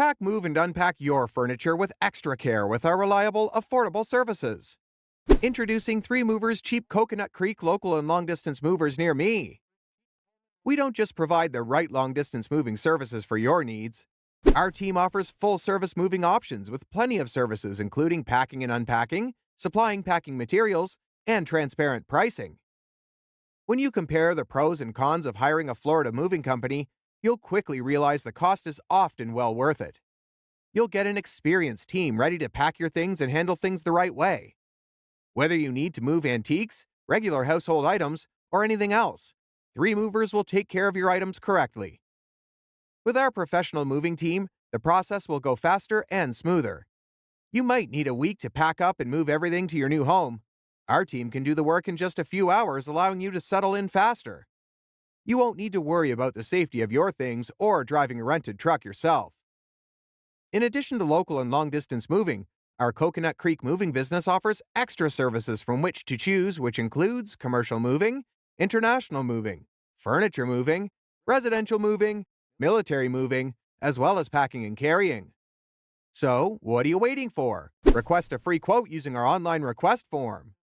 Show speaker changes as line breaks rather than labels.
Pack, move, and unpack your furniture with extra care with our reliable, affordable services. Introducing 3 Movers Cheap Coconut Creek local and long-distance movers near me. We don't just provide the right long-distance moving services for your needs. Our team offers full-service moving options with plenty of services including packing and unpacking, supplying packing materials, and transparent pricing. When you compare the pros and cons of hiring a Florida moving company, you'll quickly realize the cost is often well worth it. You'll get an experienced team ready to pack your things and handle things the right way. Whether you need to move antiques, regular household items, or anything else, 3 Movers will take care of your items correctly. With our professional moving team, the process will go faster and smoother. You might need a week to pack up and move everything to your new home. Our team can do the work in just a few hours, allowing you to settle in faster. You won't need to worry about the safety of your things or driving a rented truck yourself. In addition to local and long-distance moving, our Coconut Creek moving business offers extra services from which to choose, which includes commercial moving, international moving, furniture moving, residential moving, military moving, as well as packing and carrying. So, what are you waiting for? Request a free quote using our online request form.